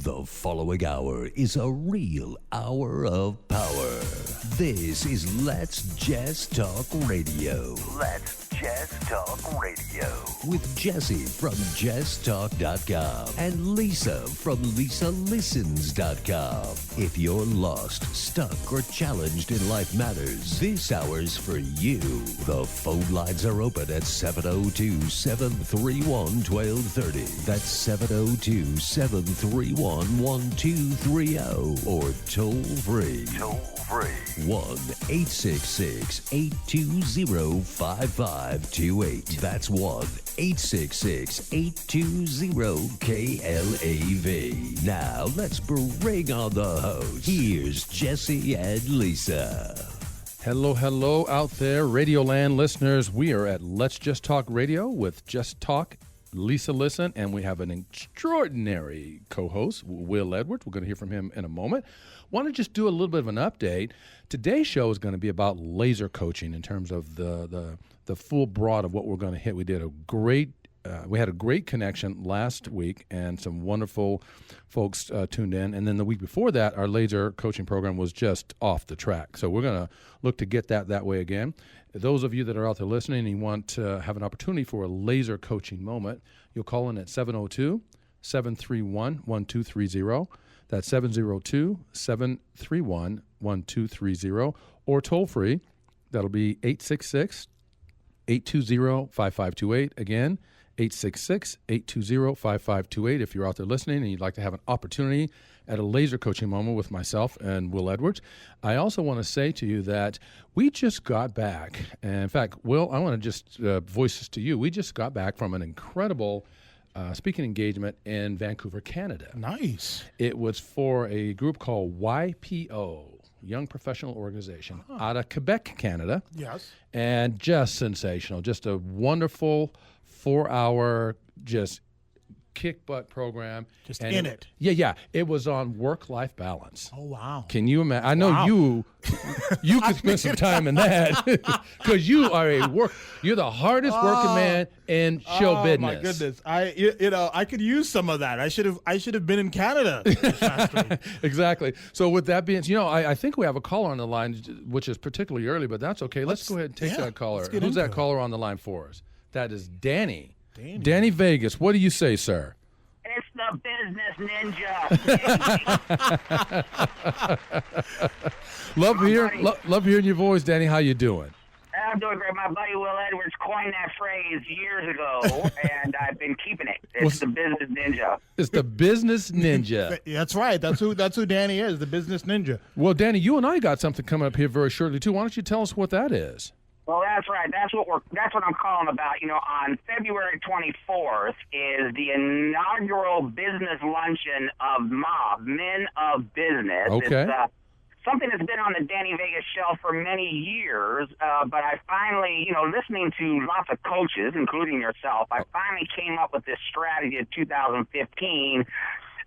The following hour is a real hour of power. This is Let's Jess Talk Radio. Let's Jess Talk Radio. With Jesse from JessTalk.com and Lisa from LisaListens.com. If you're lost, stuck, or challenged in life matters, this hour's for you. The phone lines are open at 702-731-1230. That's 702-731-1230 or toll free. 1-866-820-5528. That's 1-866-820-KLAV. Now let's bring on the host. Here's Jesse and Lisa. Hello out there, Radioland listeners. We are at Let's Just Talk Radio with JessTalk, LisaListen, and we have an extraordinary co-host, Will Edwards. We're going to hear from him in a moment. Want to just do a little bit of an update. Today's show is going to be about laser coaching in terms of the full broad of what we're going to hit. We had a great connection last week, and some wonderful folks tuned in. And then the week before that, our laser coaching program was just off the track. So we're going to look to get that way again. Those of you that are out there listening and you want to have an opportunity for a laser coaching moment, you'll call in at 702-731-1230. That's 702-731-1230. Or toll free, that'll be 866-820-5528. Again, 866-820-5528 if you're out there listening and you'd like to have an opportunity at a laser coaching moment with myself and Will Edwards. I also want to say to you that we just got back, and in fact, Will, I want to just voice this to you. We just got back from an incredible speaking engagement in Vancouver, Canada. Nice. It was for a group called YPO, Young Professional Organization, out of Quebec, Canada. Yes. And just sensational. Just a wonderful 4-hour just kick butt program. Just in it. Yeah. It was on work-life balance. Oh, wow. Can you imagine? I know you could spend some time in that because you're the hardest working man in show business. Oh my goodness. I could use some of that. I should have been in Canada this past week. Exactly. So with that being, I think we have a caller on the line, which is particularly early, but that's okay. Let's go ahead and take that caller. Who's that caller on the line for us? That is Danny. Danny Vegas. What do you say, sir? It's the business ninja. Love hearing your voice, Danny. How you doing? I'm doing great. My buddy Will Edwards coined that phrase years ago, and I've been keeping it. It's the business ninja. It's the business ninja. That's right. That's who Danny is, the business ninja. Well, Danny, you and I got something coming up here very shortly too. Why don't you tell us what that is? Well, that's right. That's what I'm calling about. On February 24th is the inaugural business luncheon of MOB, Men of Business. Okay. It's something that's been on the Danny Vegas shelf for many years, but I finally, listening to lots of coaches, including yourself, I finally came up with this strategy in 2015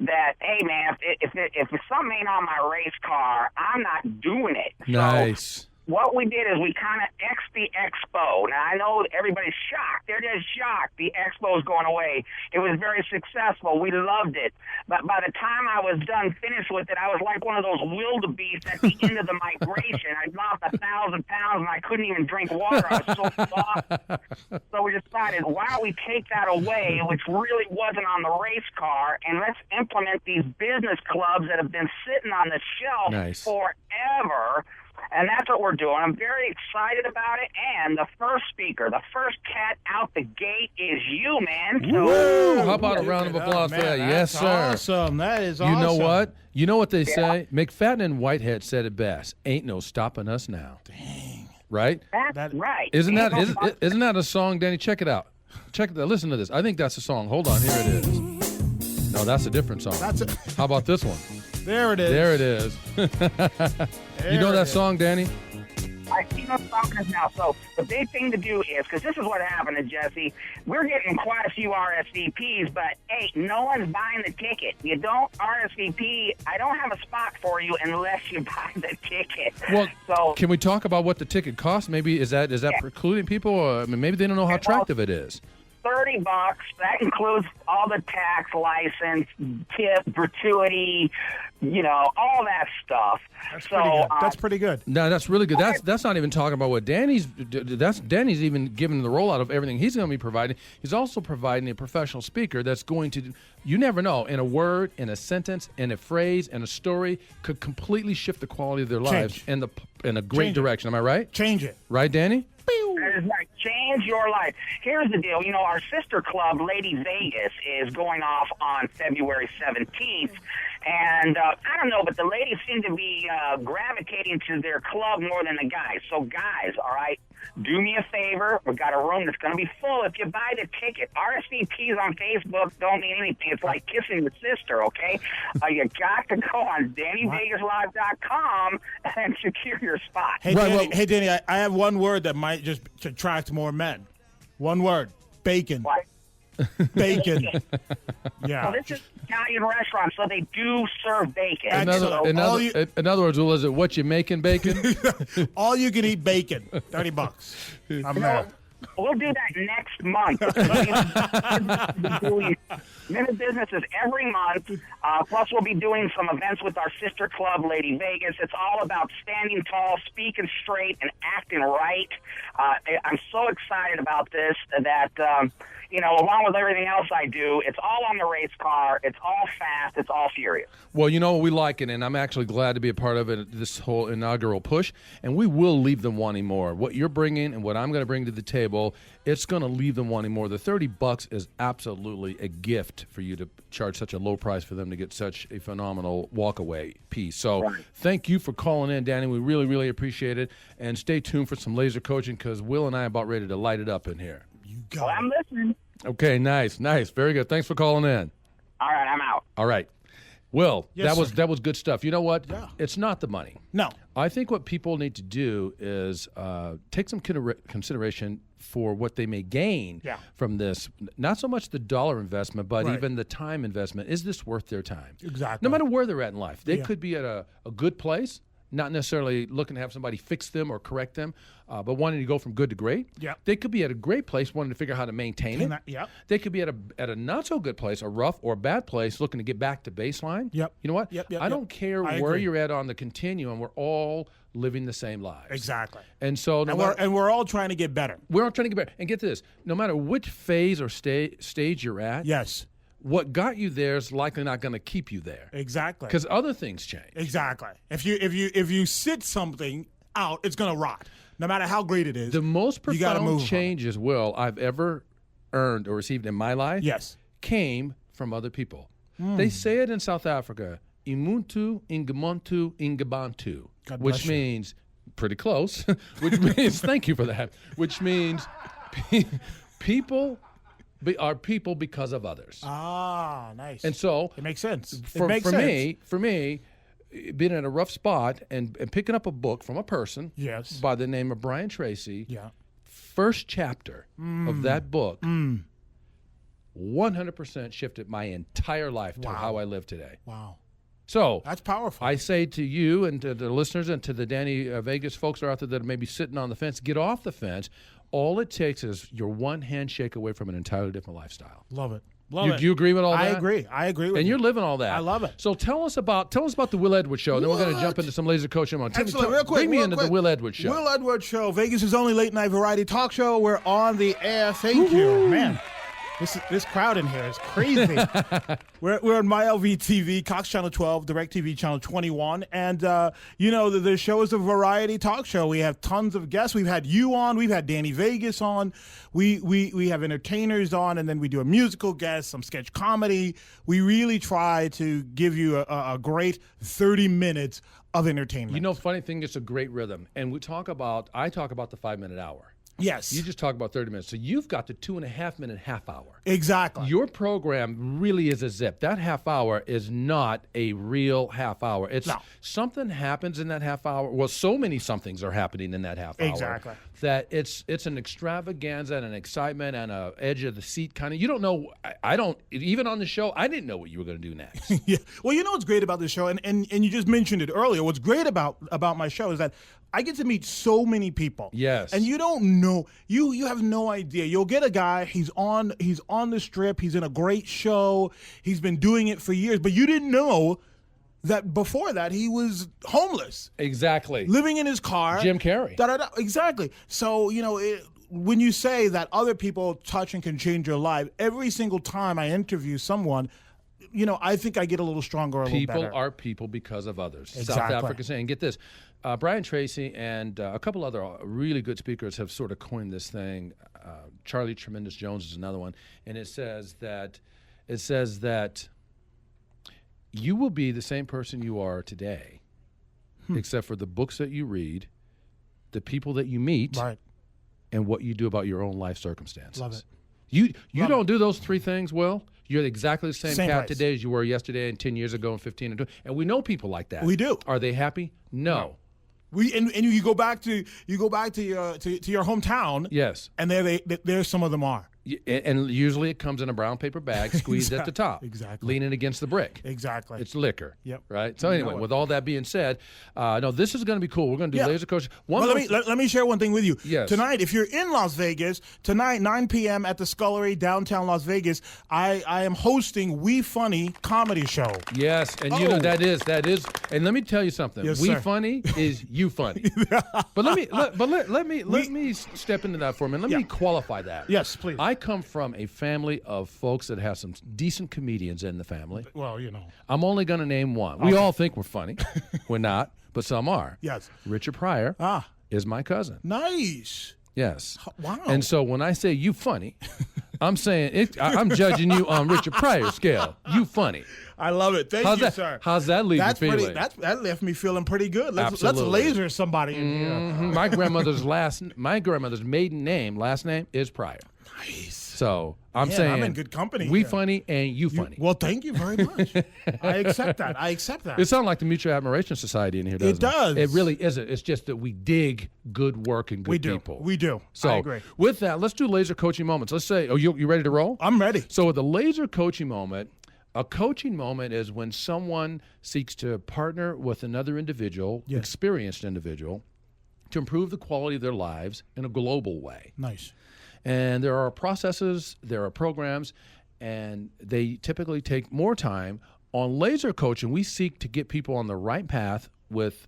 that, hey, man, if something ain't on my race car, I'm not doing it. Nice. So, what we did is we kind of X'd the expo. Now, I know everybody's shocked. They're just shocked. The expo's going away. It was very successful. We loved it. But by the time I was finished with it, I was like one of those wildebeests at the end of the migration. I'd lost 1,000 pounds, and I couldn't even drink water. I was so soft. So we decided, why don't we take that away, which really wasn't on the race car, and let's implement these business clubs that have been sitting on the shelf forever. And that's what we're doing. I'm very excited about it. And the first speaker, the first cat out the gate is you, man. So, how about a round of applause for that? Yes, sir. Awesome. That is awesome. You know what? You know what they say? McFadden and Whitehead said it best. Ain't no stopping us now. Dang. Right? That's right. Isn't that a song, Danny? Check it out. Listen to this. I think that's a song. Hold on. Here it is. No, that's a different song. How about this one? There it is. There it is. You know that song, Danny? I see no stopping now. So the big thing to do is, because this is what happened to Jesse, we're getting quite a few RSVPs, but hey, no one's buying the ticket. You don't RSVP, I don't have a spot for you unless you buy the ticket. Well, so can we talk about what the ticket costs? Maybe is that precluding people? Or, maybe they don't know how attractive it is. $30. That includes all the tax, license, tip, gratuity, all that stuff. That's pretty good. No, that's really good. That's not even talking about what Danny's even giving the rollout of everything he's going to be providing. He's also providing a professional speaker that's going to, you never know, in a word, in a sentence, in a phrase, in a story, could completely shift the quality of their lives in a great direction. Am I right? Change it. Right, Danny? That is right. Change your life. Here's the deal. Our sister club, Lady Vegas, is going off on February 17th. And I don't know, but the ladies seem to be gravitating to their club more than the guys. So, guys, all right, do me a favor. We've got a room that's going to be full. If you buy the ticket, RSVPs on Facebook don't mean anything. It's like kissing your sister, okay? You got to go on DannyVegasLive.com and secure your spot. Hey, Danny, I have one word that might just attract more men. One word: bacon. What? Bacon. Yeah. So this is an Italian restaurant, so they do serve bacon. In other words, was it what you making bacon? All you can eat bacon. $30. I'm there. We'll do that next month. Minute businesses every month. Plus, we'll be doing some events with our sister club, Lady Vegas. It's all about standing tall, speaking straight, and acting right. I'm so excited about this that, along with everything else I do, it's all on the race car. It's all fast. It's all furious. Well, we like it, and I'm actually glad to be a part of it, this whole inaugural push, and we will leave them wanting more. What you're bringing and what I'm going to bring to the table, it's going to leave them wanting more. The $30 is absolutely a gift for you to charge such a low price for them to get such a phenomenal walk-away piece. So thank you for calling in, Danny. We really, really appreciate it, and stay tuned for some laser coaching because Will and I are about ready to light it up in here. Well, I'm listening. Okay, nice. Very good. Thanks for calling in. All right, I'm out. All right. Will, Yes, that was good stuff. You know what? Yeah. It's not the money. No. I think what people need to do is take some consideration for what they may gain from this. Not so much the dollar investment, but even the time investment. Is this worth their time? Exactly. No matter where they're at in life. They could be at a good place, not necessarily looking to have somebody fix them or correct them, but wanting to go from good to great. Yeah. They could be at a great place wanting to figure out how to maintain it. Yeah. They could be at a not so good place, a rough or bad place, looking to get back to baseline. Yep. You know what? I don't care where agree. you're at on the continuum. We're all living the same lives. Exactly. And so we're all trying to get better. we're all trying to get better. And get this, no matter which phase or stage you're at, Yes. what got you there is likely not going to keep you there. Exactly. Because other things change. Exactly. If you sit something out, it's going to rot. No matter how great it is. The most you gotta profound move changes, Will, I've ever earned or received in my life came from other people. They say it in South Africa, imuntu, ingamuntu, ingabantu, which means pretty close, which means, thank you for that, which means people are people because of others. Ah, nice. And so it makes sense. For me, being in a rough spot and picking up a book from a person by the name of Brian Tracy, first chapter of that book 100% shifted my entire life to how I live today. Wow. So that's powerful. I say to you and to the listeners and to the Danny Vegas folks that are out there that are maybe sitting on the fence, get off the fence. All it takes is you're one handshake away from an entirely different lifestyle. Love it. Do you agree with all that? I agree with you. And you're living all that. I love it. So tell us about the Will Edwards Show. Then we're going to jump into some laser coaching. Excellent. Real quick. Bring me into the Will Edwards Show. Will Edwards Show, Vegas' only late night variety talk show. We're on the air. Thank you, man. This crowd in here is crazy. We're on MyLV TV, Cox Channel 12, DirecTV Channel 21, and the show is a variety talk show. We have tons of guests. We've had you on. We've had Danny Vegas on. We have entertainers on, and then we do a musical guest, some sketch comedy. We really try to give you a great 30 minutes of entertainment. You know, funny thing, it's a great rhythm, and I talk about the 5-minute hour. Yes. You just talk about 30 minutes. So you've got the 2.5-minute half hour. Exactly. Your program really is a zip. That half hour is not a real half hour. Something happens in that half hour. Well, so many somethings are happening in that half hour. Exactly. That it's an extravaganza and an excitement and a edge of the seat kind of. You don't know. I don't, even on the show, I didn't know what you were going to do next. Yeah. Well, you know what's great about this show, and you just mentioned it earlier. What's great about my show is that I get to meet so many people. Yes. And you don't know, you have no idea. You'll get a guy, he's on the strip, he's in a great show, he's been doing it for years, but you didn't know that before that he was homeless. Exactly. Living in his car. Jim Carrey. Exactly. So, when you say that other people touch and can change your life, every single time I interview someone, I think I get a little stronger, a little better. People are people because of others. Exactly. South Africa saying, get this, Brian Tracy and a couple other really good speakers have sort of coined this thing. Charlie Tremendous Jones is another one, and it says that you will be the same person you are today, except for the books that you read, the people that you meet, right, and what you do about your own life circumstances. Love it. You don't do those three things well. You're exactly the same cat place today as you were yesterday and 10 years ago and 15 and 20. And we know people like that. We do. Are they happy? No. And you go back to your hometown. Yes. And there some of them are. And usually it comes in a brown paper bag, squeezed at the top. Exactly. Leaning against the brick. Exactly. It's liquor. Yep. Right? So anyway, with all that being said, no, this is going to be cool. We're going to do laser coach. Let me share one thing with you. Yes. Tonight, if you're in Las Vegas, tonight, 9 p.m. at the Scullery, downtown Las Vegas, I am hosting We Funny comedy show. Yes, and that is. And let me tell you something. Yes, We sir. Funny is you funny. But let me step into that for a minute. Let me qualify that. Yes, please. I come from a family of folks that have some decent comedians in the family. Well, I'm only going to name one. We all think we're funny. We're not, but some are. Yes. Richard Pryor is my cousin. Nice. Yes. Wow. And so when I say you funny, I'm saying I'm judging you on Richard Pryor's scale. You funny. I love it. Thank you, sir. How's that leave you feeling? That left me feeling pretty good. Let's Absolutely. laser somebody in here. My grandmother's maiden name, last name is Pryor. Nice. So I'm saying I'm in good company. We here. funny and you funny. Well, thank you very much. I accept that. It sounds like the Mutual Admiration Society in here, doesn't it? It does. It really isn't. It's just that we dig good work and good people. We do. So I agree. With that, let's do laser coaching moments. Let's say, you ready to roll? I'm ready. So with the laser coaching moment, a coaching moment is when someone seeks to partner with another individual, experienced individual, to improve the quality of their lives in a global way. Nice. And there are processes, there are programs, and they typically take more time. On laser coaching, we seek to get people on the right path with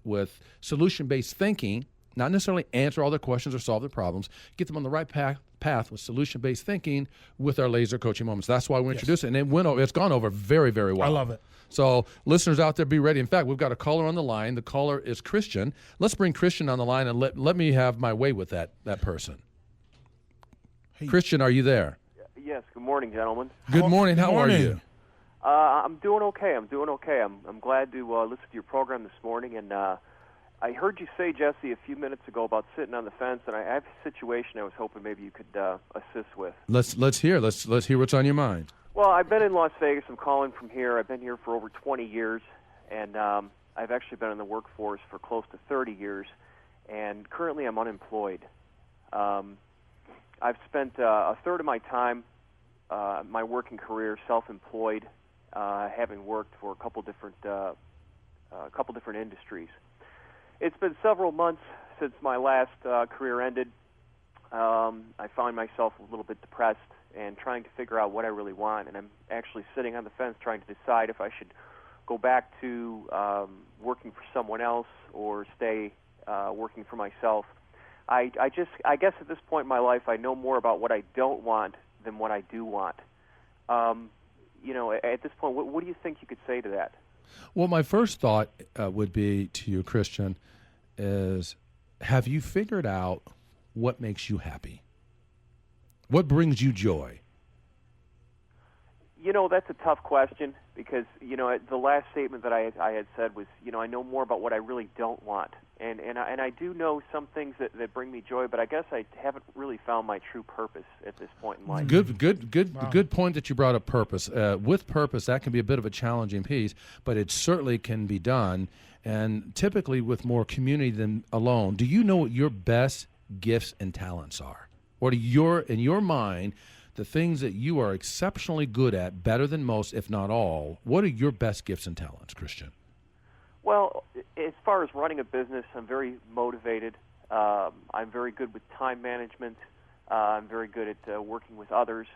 solution-based thinking, not necessarily answer all their questions or solve their problems, get them on the right path with solution-based thinking with our laser coaching moments. That's why we introduced it, and it's gone over very, very well. I love it. So listeners out there, be ready. In fact, we've got a caller on the line. The caller is Christian. Let's bring Christian on the line and let me have my way with that person. Hey. Christian, are you there? Yes. Good morning, gentlemen. Good morning. How are you? I'm doing okay. I'm glad to listen to your program this morning, and I heard you say, Jesse, a few minutes ago about sitting on the fence, and I have a situation I was hoping maybe you could assist with. Let's hear what's on your mind. Well, I've been in Las Vegas. I'm calling from here. I've been here for over 20 years, and I've actually been in the workforce for close to 30 years, and currently I'm unemployed. I've spent a third of my time, my working career, self-employed, having worked for a couple different industries. It's been several months since my last career ended. I found myself a little bit depressed and trying to figure out what I really want, and I'm actually sitting on the fence trying to decide if I should go back to working for someone else or stay working for myself. I guess at this point in my life, I know more about what I don't want than what I do want. At this point, what do you think you could say to that? Well, my first thought would be to you, Christian, is have you figured out what makes you happy? What brings you joy? That's a tough question because, the last statement that I had said was, I know more about what I really don't want. And I do know some things that bring me joy, but I guess I haven't really found my true purpose at this point in life. Good point that you brought up purpose. With purpose, that can be a bit of a challenging piece, but it certainly can be done, and typically with more community than alone. Do you know what your best gifts and talents are? What are in your mind, the things that you are exceptionally good at, better than most, if not all? What are your best gifts and talents, Christian? Well, as far as running a business, I'm very motivated. I'm very good with time management. I'm very good at working with others.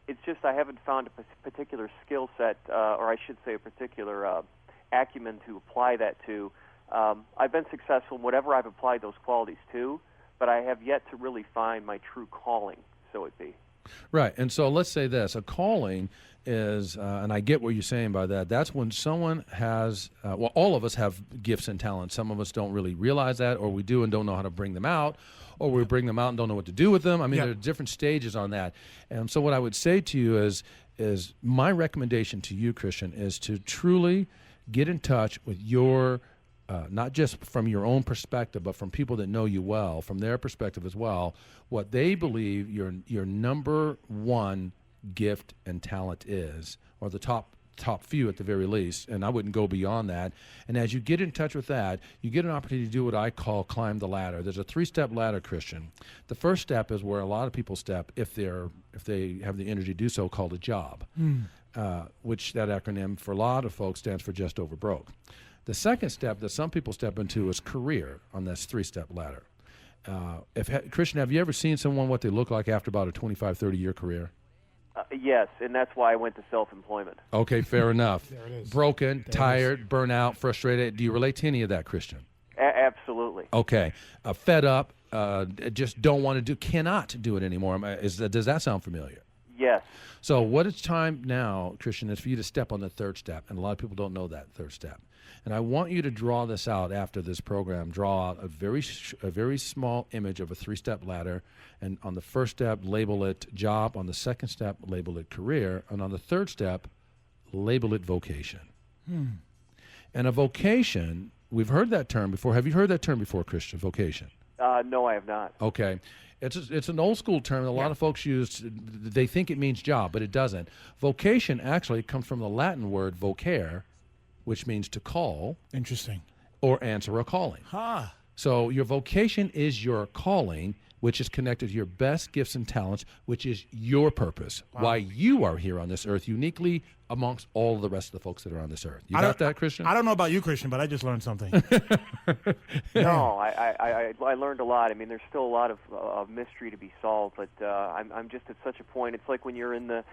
It's just I haven't found a particular skill set, or I should say a particular acumen to apply that to. I've been successful in whatever I've applied those qualities to, but I have yet to really find my true calling, so it be. Right. And so let's say this. A calling is, and I get what you're saying by that, that's when someone has, well, all of us have gifts and talents. Some of us don't really realize that, or we do and don't know how to bring them out, or we bring them out and don't know what to do with them. I mean, there are different stages on that. And so what I would say to you is my recommendation to you, Christian, is to truly get in touch with your not just from your own perspective, but from people that know you well, from their perspective as well, what they believe your number one gift and talent is, or the top few at the very least, and I wouldn't go beyond that. And as you get in touch with that, you get an opportunity to do what I call climb the ladder. There's a 3-step ladder, Christian. The first step is where a lot of people step if they have the energy to do so, called a job, which that acronym for a lot of folks stands for just over broke. The second step that some people step into is career on this 3-step ladder. Christian, have you ever seen someone what they look like after about a 25, 30-year career? Yes, and that's why I went to self-employment. Okay, fair enough. There it is. Broken, tired, burnout, frustrated. Do you relate to any of that, Christian? Absolutely. Okay. Fed up, just don't want to do, cannot do it anymore. Does that sound familiar? Yes. So what it's time now, Christian, is for you to step on the third step, and a lot of people don't know that third step. And I want you to draw this out after this program. Draw out a very small image of a 3-step ladder, and on the first step, label it job. On the second step, label it career. And on the third step, label it vocation. And a vocation, we've heard that term before. Have you heard that term before, Christian, vocation? No, I have not. Okay. It's an old school term that a lot of folks use. They think it means job, but it doesn't. Vocation actually comes from the Latin word vocare, which means to call. Interesting. Or answer a calling. So your vocation is your calling, which is connected to your best gifts and talents, which is your purpose, why you are here on this earth uniquely amongst all the rest of the folks that are on this earth. You got that, Christian? I don't know about you, Christian, but I just learned something. No, I learned a lot. I mean, there's still a lot of mystery to be solved, but I'm just at such a point. It's like when you're in the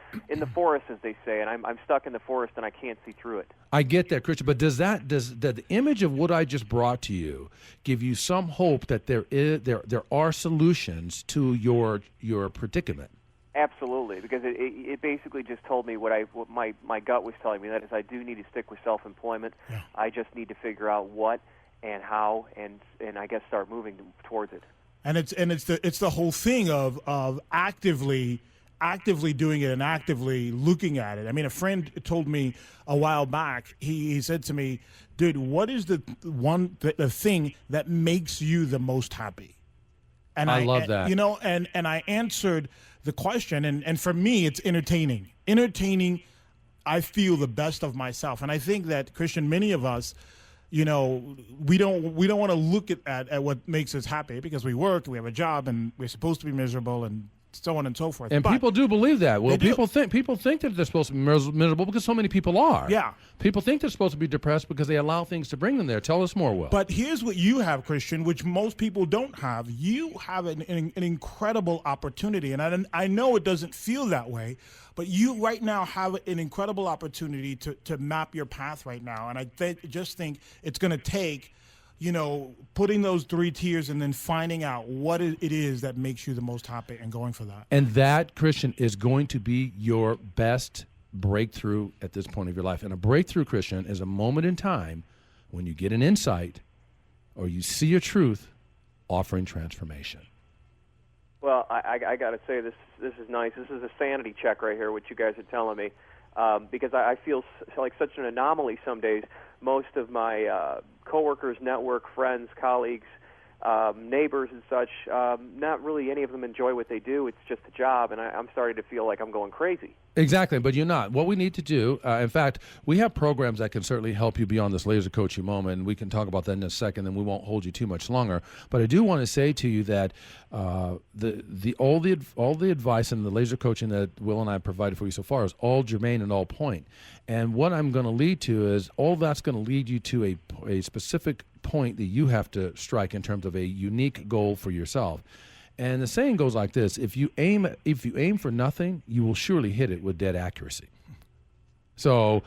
forest, as they say, and I'm stuck in the forest and I can't see through it. I get that, Christian, but does the image of what I just brought to you give you some hope that there are solutions to your predicament? Absolutely, because it basically just told me what my gut was telling me. That is, I do need to stick with self-employment. Yeah. I just need to figure out what and how, and I guess start moving towards it. And it's the whole thing of actively doing it and actively looking at it. I mean, a friend told me a while back. He said to me, "Dude, what is the thing that makes you the most happy?" And I love that. And I answered the question, and for me, it's entertaining. Entertaining, I feel the best of myself. And I think that, Christian, many of us, we don't want to look at what makes us happy because we work, we have a job, and we're supposed to be miserable and so on and so forth. And but people do believe that. Well, people think that they're supposed to be miserable because so many people are. Yeah. People think they're supposed to be depressed because they allow things to bring them there. Tell us more, Will. But here's what you have, Christian, which most people don't have. You have an incredible opportunity, and I know it doesn't feel that way, but you right now have an incredible opportunity to map your path right now. And I just think it's going to take putting those 3 tiers and then finding out what it is that makes you the most happy and going for that. And that, Christian, is going to be your best breakthrough at this point of your life. And a breakthrough, Christian, is a moment in time when you get an insight or you see a truth offering transformation. Well, I got to say, this is nice. This is a sanity check right here, what you guys are telling me, because I feel like such an anomaly some days. Most of my coworkers, network, friends, colleagues, neighbors and such, not really any of them enjoy what they do. It's just a job, and I'm starting to feel like I'm going crazy. Exactly, but you're not. What we need to do, in fact, we have programs that can certainly help you beyond this laser coaching moment, and we can talk about that in a second, and we won't hold you too much longer. But I do want to say to you that all the advice and the laser coaching that Will and I provided for you so far is all germane and all point. And what I'm going to lead to is all that's going to lead you to a specific point that you have to strike in terms of a unique goal for yourself. And the saying goes like this: if you aim for nothing, you will surely hit it with dead accuracy. So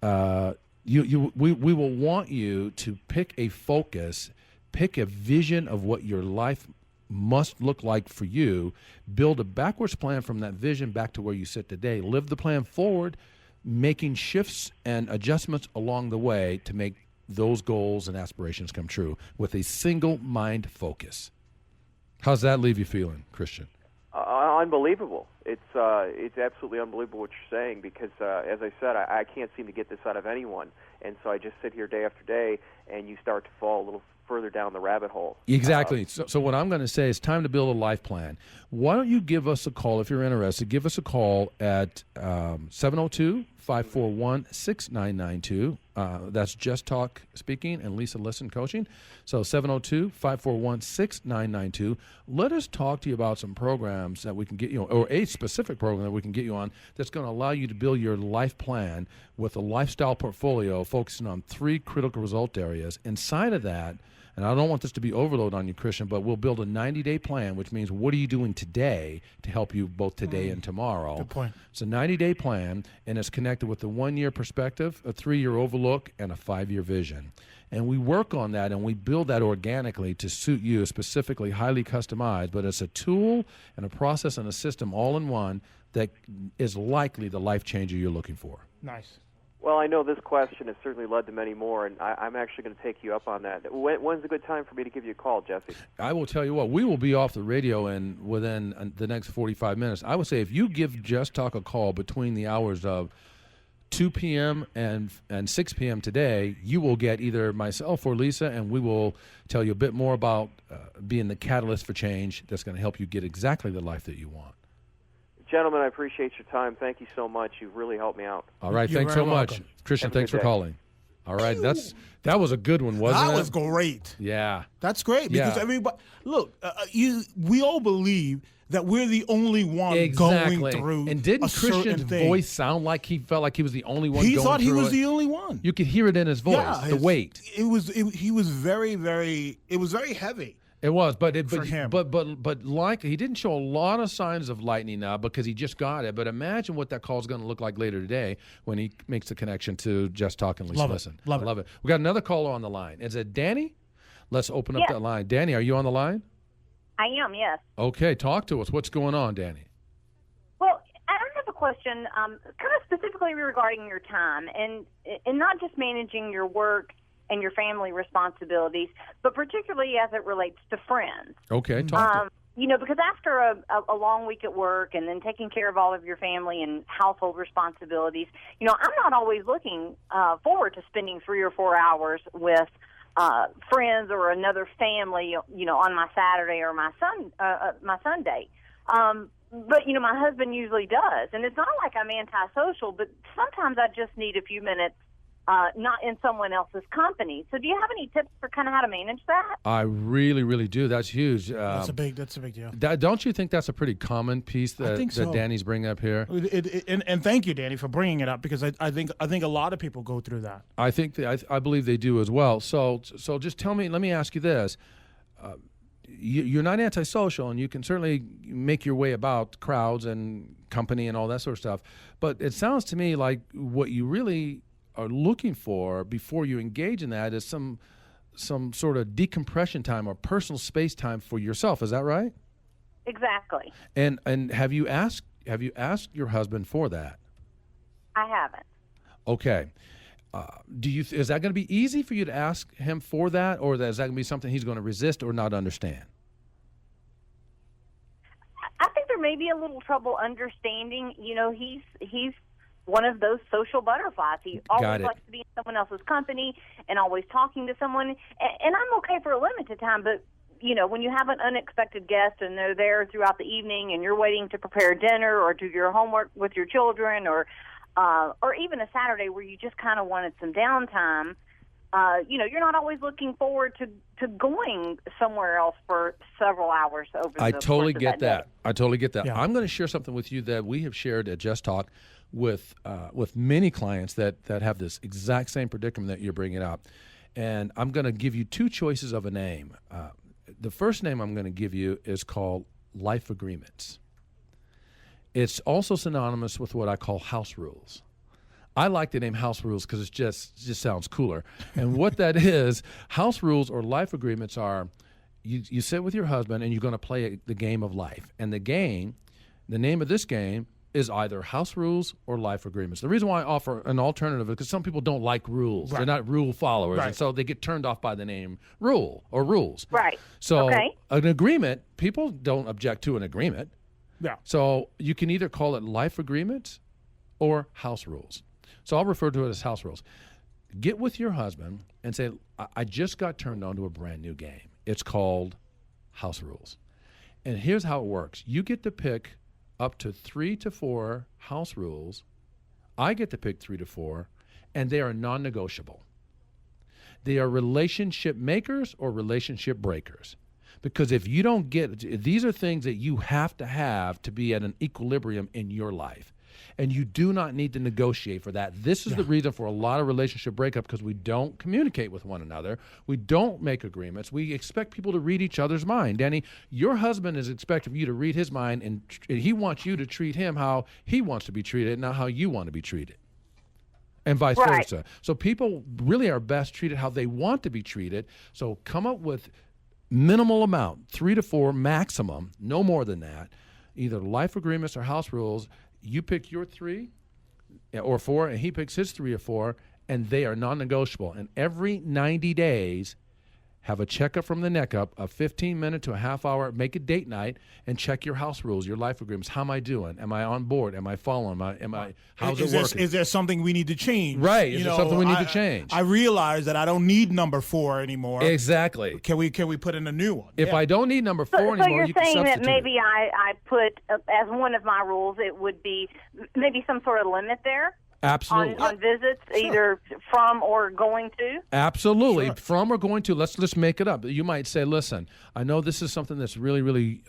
we will want you to pick a focus, pick a vision of what your life must look like for you, build a backwards plan from that vision back to where you sit today, live the plan forward, making shifts and adjustments along the way to make those goals and aspirations come true with a single mind focus. How's that leave you feeling, Christian? Unbelievable. It's absolutely unbelievable what you're saying, because as I said, I can't seem to get this out of anyone, and so I just sit here day after day, and you start to fall a little further down the rabbit hole. Exactly. So what I'm going to say is time to build a life plan. Why don't you give us a call if you're interested? Give us a call at 702-541-6992. That's Just Talk speaking and LisaListen coaching. So 702-541-6992. Let us talk to you about some programs that we can get you on, or a specific program that we can get you on that's going to allow you to build your life plan with a lifestyle portfolio focusing on 3 critical result areas. Inside of that, and I don't want this to be overload on you, Christian, but we'll build a 90-day plan, which means what are you doing today to help you both today and tomorrow. Good point. It's a 90-day plan, and it's connected with a 1-year perspective, a 3-year overlook, and a 5-year vision. And we work on that, and we build that organically to suit you, specifically highly customized, but it's a tool and a process and a system all in one that is likely the life changer you're looking for. Nice. Well, I know this question has certainly led to many more, and I'm actually going to take you up on that. When's a good time for me to give you a call, Jesse? I will tell you what, we will be off the radio within the next 45 minutes. I would say if you give Just Talk a call between the hours of 2 p.m. and 6 p.m. today, you will get either myself or Lisa, and we will tell you a bit more about being the catalyst for change that's going to help you get exactly the life that you want. Gentlemen, I appreciate your time. Thank you so much. You've really helped me out. All right, You're thanks so very much. welcome. Christian, Have a thanks good for day. calling. All right, that was a good one, wasn't it? That was great. Yeah. That's great because Yeah. everybody look. We all believe that we're the only one Exactly. going through. And didn't a certain Christian's thing. voice sound like he felt like he was the only one He going thought he through was it? the only one. You could hear it in his voice, the weight. He was very, very. It was very heavy. It was, but him. like he didn't show a lot of signs of lightening up because he just got it. But imagine what that call is going to look like later today when he makes the connection to Just Talk and Love it. LisaListen. Love I it. love it. We got another caller on the line. Is it Danny? Let's open up Yes. that line. Danny, are you on the line? I am, yes. Okay, talk to us. What's going on, Danny? Well, I have a question, kind of specifically regarding your time, and not just managing your work and your family responsibilities, but particularly as it relates to friends. Okay, talk to us. Because after a long week at work and then taking care of all of your family and household responsibilities, I'm not always looking forward to spending 3 or 4 hours with friends or another family, on my Saturday or my Sunday. But, my husband usually does. And it's not like I'm antisocial, but sometimes I just need a few minutes not in someone else's company. So do you have any tips for kind of how to manage that? I really, really do. That's huge. That's a big deal. Don't you think that's a pretty common piece that, I think so. that Danny's bringing up here? And thank you, Danny, for bringing it up because I think a lot of people go through that. I think I believe they do as well. So just tell me. Let me ask you this: you're not antisocial, and you can certainly make your way about crowds and company and all that sort of stuff. But it sounds to me like what you really are looking for before you engage in that is some sort of decompression time or personal space time for yourself. Is that right? Exactly. And have you asked your husband for that? I haven't. Okay. Is that going to be easy for you to ask him for that, or is that going to be something he's going to resist or not understand? I think there may be a little trouble understanding. He's one of those social butterflies. He always likes to be in someone else's company and always talking to someone. And I'm okay for a limited time, but when you have an unexpected guest and they're there throughout the evening and you're waiting to prepare dinner or do your homework with your children or even a Saturday where you just kind of wanted some downtime, you're not always looking forward to going somewhere else for several hours over the I course totally of get that. day. I totally get that. Yeah. I'm going to share something with you that we have shared at Just Talk with many clients that have this exact same predicament that you're bringing up. And I'm going to give you two choices of a name. The first name I'm going to give you is called life agreements. It's also synonymous with what I call house rules. I like the name house rules because it just sounds cooler. And what that is, house rules or life agreements are, you sit with your husband and you're going to play the game of life. And the name of this game is either house rules or life agreements. The reason why I offer an alternative is because some people don't like rules. Right. They're not rule followers. Right. And so they get turned off by the name rule or rules. Right. So an agreement, people don't object to an agreement. Yeah. So you can either call it life agreements or house rules. So I'll refer to it as house rules. Get with your husband and say, I just got turned on to a brand new game. It's called house rules. And here's how it works. You get to pick up to 3 to 4 house rules. I get to pick 3 to 4, and they are non-negotiable. They are relationship makers or relationship breakers. Because if you don't these are things that you have to be at an equilibrium in your life. And you do not need to negotiate for that. This is the reason for a lot of relationship breakup, because we don't communicate with one another. We don't make agreements. We expect people to read each other's mind. Danny, your husband is expecting you to read his mind, and he wants you to treat him how he wants to be treated, not how you want to be treated, and vice versa. So people really are best treated how they want to be treated. So come up with minimal amount, 3 to 4 maximum, no more than that, either life agreements or house rules. You pick your 3 or 4, and he picks his 3 or 4, and they are non-negotiable. And every 90 days, have a checkup from the neck up, a 15-minute to a half-hour, make a date night, and check your house rules, your life agreements. How am I doing? Am I on board? Am I following? How's it working? Is there something we need to change? Right. Is there something we need to change? I realize that I don't need number 4 anymore. Exactly. Can we put in a new one? If I don't need number 4 anymore, so you're you can saying substitute that maybe it. I put as one of my rules, it would be maybe some sort of limit there? Absolutely. On visits, either from or going to? Absolutely. Sure. From or going to. Let's make it up. You might say, listen, I know this is something that's really, really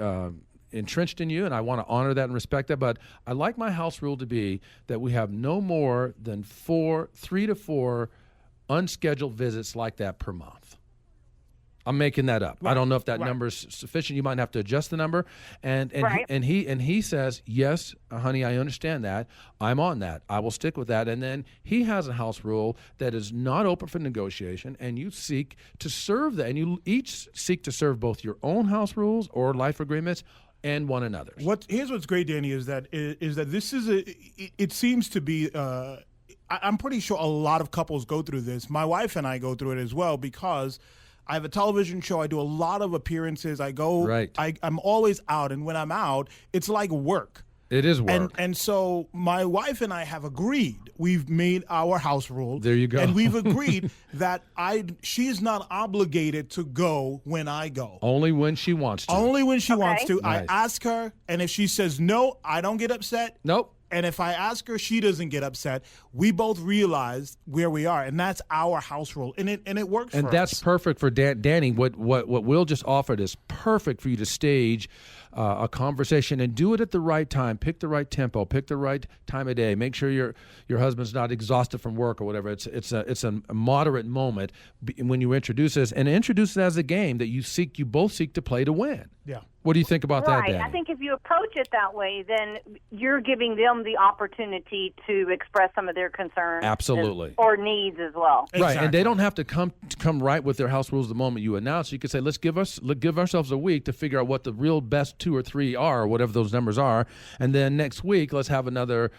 entrenched in you, and I want to honor that and respect that, but I like my house rule to be that we have no more than 3 to 4 unscheduled visits like that per month. I'm making that up. Right. I don't know if that number is sufficient. You might have to adjust the number. And he says, yes, honey, I understand that. I'm on that. I will stick with that. And then he has a house rule that is not open for negotiation, and you seek to serve that. And you each seek to serve both your own house rules or life agreements and one another's. Here's what's great, Danny, is that this is it seems to be I'm pretty sure a lot of couples go through this. My wife and I go through it as well, because I have a television show. I do a lot of appearances. I go. Right. I'm always out, and when I'm out, it's like work. It is work. And so my wife and I have agreed. We've made our house rule. There you go. And we've agreed that she is not obligated to go when I go. Only when she wants to. Only when she wants to. Nice. I ask her, and if she says no, I don't get upset. Nope. And if I ask her, she doesn't get upset. We both realize where we are, and that's our house rule, and it works for us. And that's perfect for Danny. What Will just offered is perfect for you to stage a conversation and do it at the right time. Pick the right tempo. Pick the right time of day. Make sure your husband's not exhausted from work or whatever. It's a moderate moment when you introduce this, and introduce it as a game that you both seek to play to win. Yeah. What do you think about that, Danny? I think if you approach it that way, then you're giving them the opportunity to express some of their concerns. Absolutely. Or needs as well. Exactly. Right, and they don't have to come right with their house rules the moment you announce. You could say, let's give ourselves a week to figure out what the real best 2 or 3 are, or whatever those numbers are, and then next week let's have another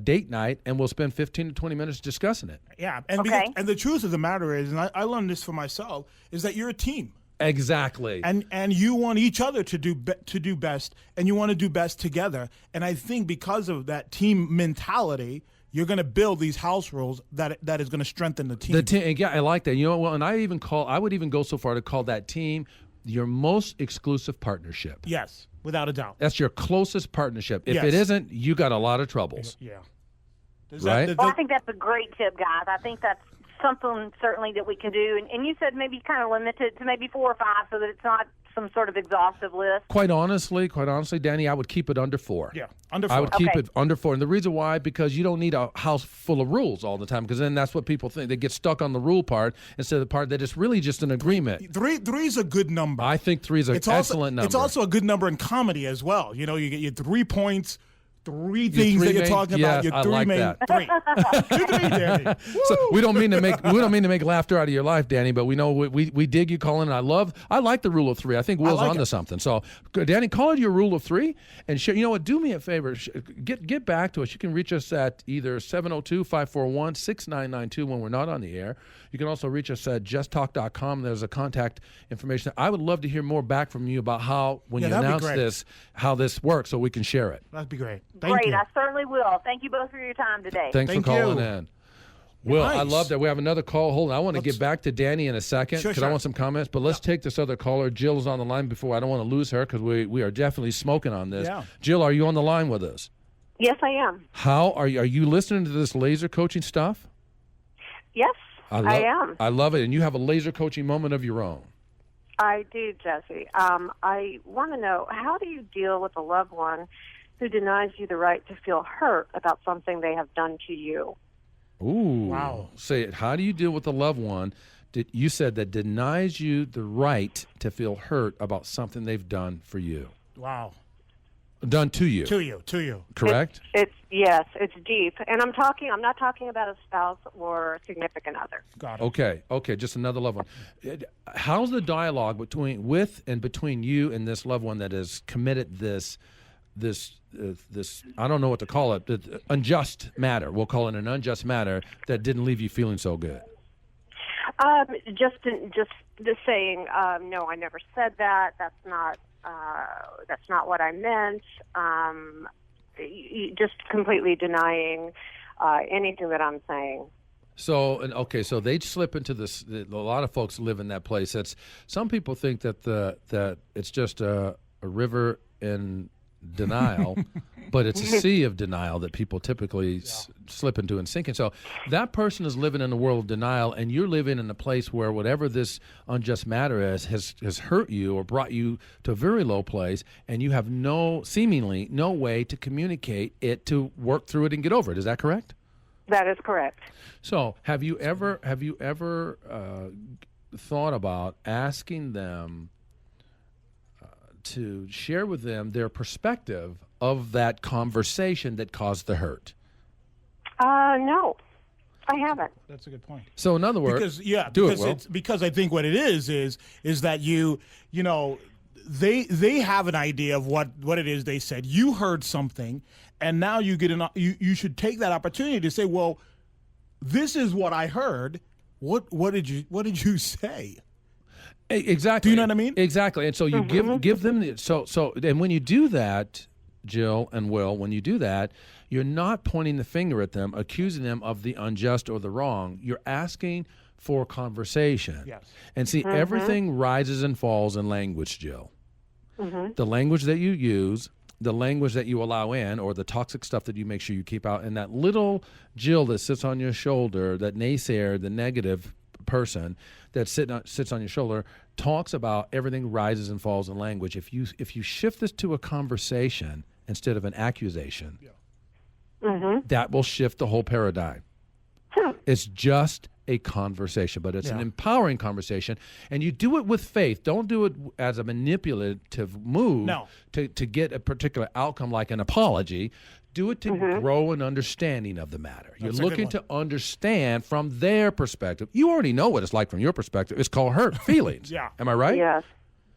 date night, and we'll spend 15 to 20 minutes discussing it. Yeah, and the truth of the matter is, and I learned this for myself, is that you're a team. Exactly. And you want each other to do best, and you want to do best together. And I think because of that team mentality, you're going to build these house rules that is going to strengthen the team. Yeah, I like that. You know what? Well, and I would even go so far to call that team your most exclusive partnership. Yes, without a doubt. That's your closest partnership. If it isn't, you got a lot of troubles. Yeah. Right? Well, I think that's a great tip, guys. I think that's something certainly that we can do. And you said maybe kind of limited to maybe 4 or 5 so that it's not some sort of exhaustive list? Quite honestly, Danny, I would keep it under 4. Yeah, under 4. I would keep it under 4. And the reason why, because you don't need a house full of rules all the time, because then that's what people think. They get stuck on the rule part instead of the part that is really just an agreement. Three is a good number. I think 3 is an excellent number. It's also a good number in comedy as well. You know, you get your 3 points, 3 things that you're talking about. Your 3 like main that. 3. Good 3, Danny. So we don't mean to make laughter out of your life, Danny, but we know we dig you calling. I like the rule of 3. I think Will's onto something. So Danny, call it your rule of 3 and share. You know what? Do me a favor. Get back to us. You can reach us at either 702-541-6992 when we're not on the air. You can also reach us at JessTalk.com. There's a contact information. I would love to hear more back from you about how, when you announce this, how this works so we can share it. That'd be great. Thank you. I certainly will. Thank you both for your time today. Thanks for calling in. Will, nice. I love that. We have another call. Hold on. I want to get back to Danny in a second because I want some comments. But let's take this other caller. Jill's on the line before. I don't want to lose her because we are definitely smoking on this. Yeah. Jill, are you on the line with us? Yes, I am. How are you listening to this laser coaching stuff? Yes, I am. I love it. And you have a laser coaching moment of your own. I do, Jesse. I want to know, how do you deal with a loved one who denies you the right to feel hurt about something they have done to you? Ooh. Wow. Say it. How do you deal with a loved one you said that denies you the right to feel hurt about something they've done for you? Wow. Done to you. To you. Correct? Yes, it's deep. And I'm not talking about a spouse or a significant other. Got it. Okay, just another loved one. How's the dialogue between you and this loved one that has committed this I don't know what to call it, unjust matter. We'll call it an unjust matter that didn't leave you feeling so good. Just saying, no, I never said that. That's not what I meant. Just completely denying anything that I'm saying. So they slip into this. A lot of folks live in that place. Some people think that it's just a river in denial, but it's a sea of denial that people typically slip into and sink in. So that person is living in a world of denial, and you're living in a place where whatever this unjust matter is has hurt you or brought you to a very low place, and you have seemingly no way to communicate it, to work through it and get over it. Is that correct? That is correct. So have you ever thought about asking them to share with them their perspective of that conversation that caused the hurt? No, I haven't. That's a good point. So in other words, because I think what it is that you know, they have an idea of what it is they said. You heard something, and now you get you should take that opportunity to say, well, this is what I heard. What did you say? Exactly. Do you know what I mean? Exactly. And so you give them and when you do that, Jill and Will, when you do that, you're not pointing the finger at them, accusing them of the unjust or the wrong. You're asking for conversation. Yes. And see, everything rises and falls in language, Jill. The language that you use, the language that you allow in, or the toxic stuff that you make sure you keep out, and that little Jill that sits on your shoulder, that naysayer, the negative person that sits on your shoulder, talks about everything rises and falls in language. If you shift this to a conversation instead of an accusation, that will shift the whole paradigm. It's just a conversation, but it's an empowering conversation, and you do it with faith. Don't do it as a manipulative move to get a particular outcome like an apology. Do it to grow an understanding of the matter. You're looking to understand from their perspective. You already know what it's like from your perspective. It's called hurt feelings. Am I right? Yes,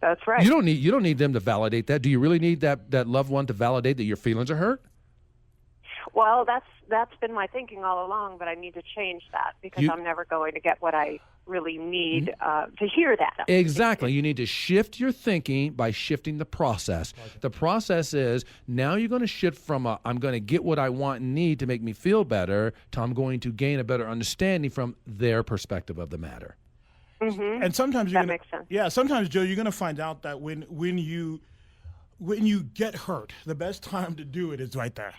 that's right. You don't need them to validate that. Do you really need that loved one to validate that your feelings are hurt? Well, that's been my thinking all along, but I need to change that because I'm never going to get what I really need to hear that. Exactly. You need to shift your thinking by shifting the process. The process is now you're going to shift from I'm going to get what I want and need to make me feel better to I'm going to gain a better understanding from their perspective of the matter. And sometimes that makes sense. Yeah, sometimes, Joe, you're going to find out that when you get hurt, the best time to do it is right there.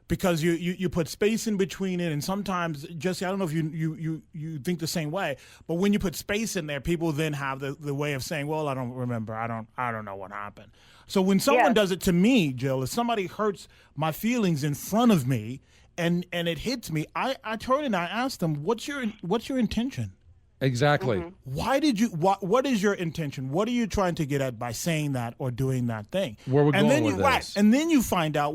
because you put space in between it, and sometimes, Jesse, I don't know if you think the same way, but when you put space in there, people then have the way of saying, well, I don't remember, I don't know what happened. So when someone does it to me, Jill, if somebody hurts my feelings in front of me and it hits me, I turn and I ask them, what's your intention? Exactly. Mm-hmm. Why did you? What is your intention? What are you trying to get at by saying that or doing that thing? Where we're and going then with you, this. and then you find out,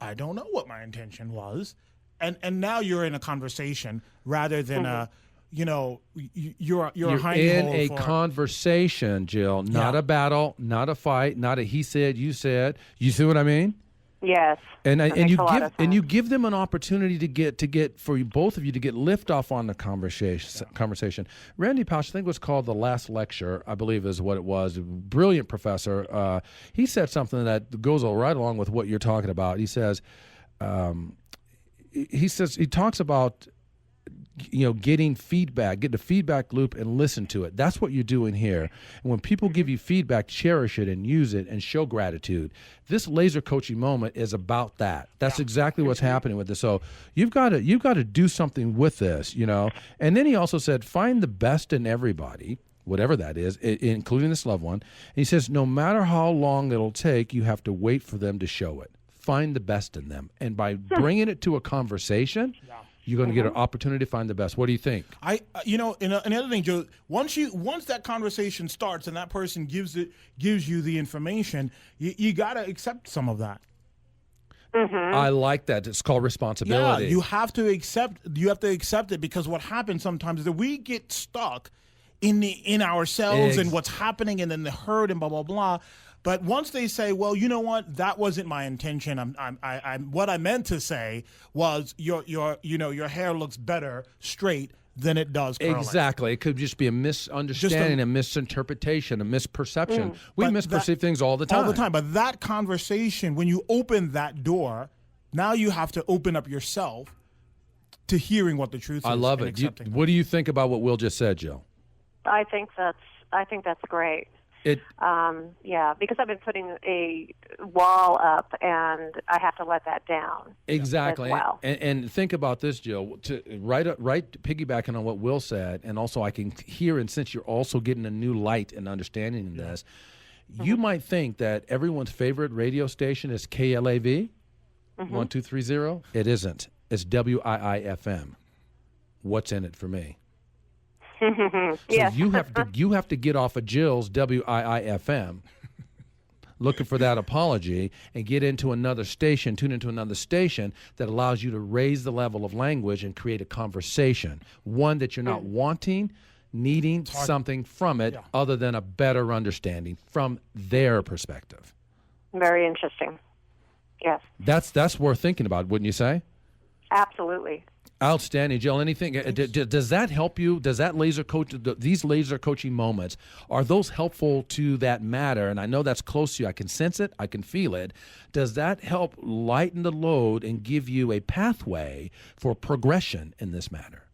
I don't know what my intention was, and now you're in a conversation rather than you're a hiding in hole a for conversation, Jill, not a battle, not a fight, not a he said, you said. You see what I mean? Yes. And you give them an opportunity to get for both of you to get lift off on the conversation. Randy Pausch, I think it was called The Last Lecture, I believe is what it was. Brilliant professor. He said something that goes right along with what you're talking about. He says, he talks about getting feedback, get the feedback loop and listen to it. That's what you're doing here. And when people give you feedback, cherish it and use it and show gratitude. This laser coaching moment is about that. That's exactly what's happening with this. So you've got to do something with this, And then he also said, find the best in everybody, whatever that is, including this loved one. And he says, no matter how long it'll take, you have to wait for them to show it. Find the best in them. And by bringing it to a conversation, you're going to get an opportunity to find the best. What do you think? Another thing, Joe. Once that conversation starts and that person gives you the information, you got to accept some of that. Mm-hmm. I like that. It's called responsibility. Yeah, you have to accept it, because what happens sometimes is that we get stuck in ourselves and what's happening, and then the hurt and blah blah blah. But once they say, well, you know what, that wasn't my intention. I'm what I meant to say was your hair looks better straight than it does curling. Exactly. It could just be a misunderstanding, a misinterpretation, a misperception. We misperceive things all the time. All the time. But that conversation, when you open that door, now you have to open up yourself to hearing what the truth is. I love it. What do you think about what Will just said, Jill? I think that's great. Because I've been putting a wall up, and I have to let that down. Exactly. As well. And think about this, Jill. Right, piggybacking on what Will said, and also I can hear, and since you're also getting a new light and understanding in this, you might think that everyone's favorite radio station is KLAV, 1230. It isn't. It's WIIFM. What's in it for me? So you have to get off of Jill's WIIFM, looking for that apology, and get into another station, tune into another station that allows you to raise the level of language and create a conversation, one that you're not needing something from it other than a better understanding from their perspective. Very interesting. Yes. That's worth thinking about, wouldn't you say? Absolutely. Outstanding, Jill. Anything? Does that help you? Does that these laser coaching moments, are those helpful to that matter? And I know that's close to you. I can sense it. I can feel it. Does that help lighten the load and give you a pathway for progression in this matter?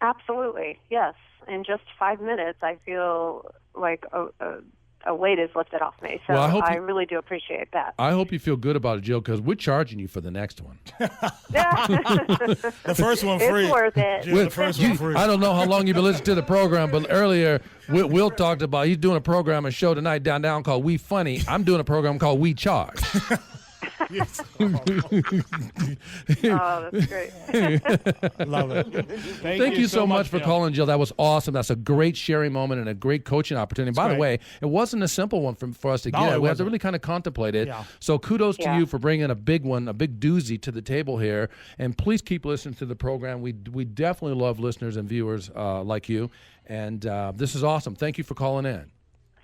Absolutely, yes. In just 5 minutes, I feel like a weight is lifted off me. So well, I really do appreciate that. I hope you feel good about it, Jill, because we're charging you for the next one. The first one free. It's worth it. Jill, the first one free. I don't know how long you've been listening to the program, but earlier Will talked about he's doing a show tonight down called We Funny. I'm doing a program called We Charge. Oh, that's great. Love it. Thank you so much for calling, Jill. That was awesome. That's a great sharing moment and a great coaching opportunity. By the way, it wasn't a simple one for us to get. We had to really kind of contemplate it. Yeah. So kudos to you for bringing a big one, a big doozy to the table here. And please keep listening to the program. We definitely love listeners and viewers like you. And this is awesome. Thank you for calling in.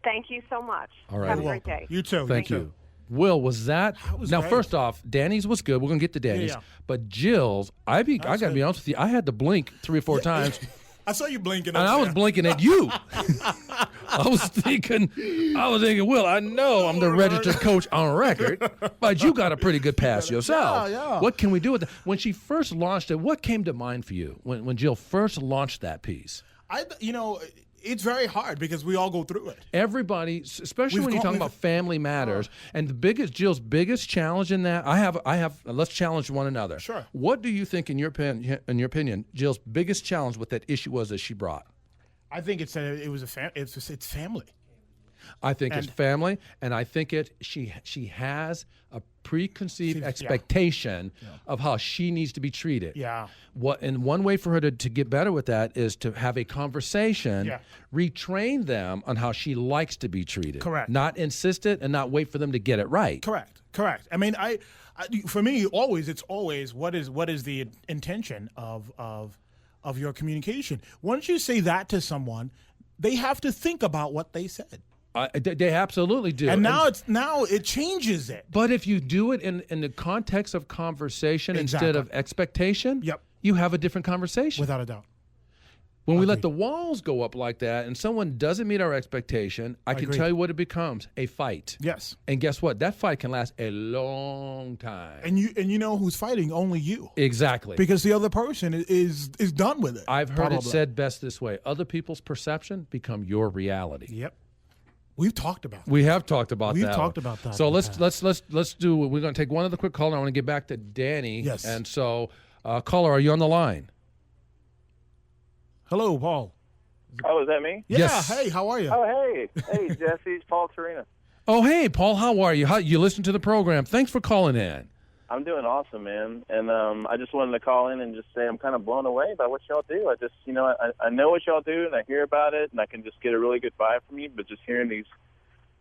Thank you so much. All right. Have a great day. You too. Thank you. Will, was that now? Great. First off, Danny's was good. We're gonna get to Danny's, but Jill's, I gotta be honest with you. I had to blink 3 or 4 times. I saw you blinking, and I was blinking at you. I was thinking, Will, I know I'm the registered coach on record, but you got a pretty good pass yourself. Yeah. What can we do with that? When she first launched it, what came to mind for you when Jill first launched that piece? it's very hard because we all go through it. Everybody, especially when you're talking about family matters, and Jill's biggest challenge in that, I have. Let's challenge one another. Sure. What do you think, in your opinion, Jill's biggest challenge with that issue was that she brought? I think it's family. I think it's family, and I think she has a preconceived expectation of how she needs to be treated. Yeah. And one way for her to get better with that is to have a conversation, retrain them on how she likes to be treated. Correct. Not insist it and not wait for them to get it right. Correct. I mean, for me, it's always what is the intention of your communication. Once you say that to someone, they have to think about what they said. They absolutely do. And now it changes it. But if you do it in the context of conversation instead of expectation, you have a different conversation. Without a doubt. When we let the walls go up like that and someone doesn't meet our expectation, I can tell you what it becomes, a fight. Yes. And guess what? That fight can last a long time. And you know who's fighting? Only you. Exactly. Because the other person is done with it. I've heard it said best this way. Other people's perception become your reality. Yep. We've talked about that. We have talked about that. We've talked about that. So let's do. We're going to take one other quick call. And I want to get back to Danny. Yes. And so, caller, are you on the line? Hello, Paul. Oh, is that me? Yeah. Yes. Hey, how are you? Oh, hey, Jesse, it's Paul Torina. Oh, hey, Paul. How are you? You listen to the program? Thanks for calling in. I'm doing awesome, man. And I just wanted to call in and just say I'm kind of blown away by what y'all do. I just, I know what y'all do, and I hear about it, and I can just get a really good vibe from you. But just hearing these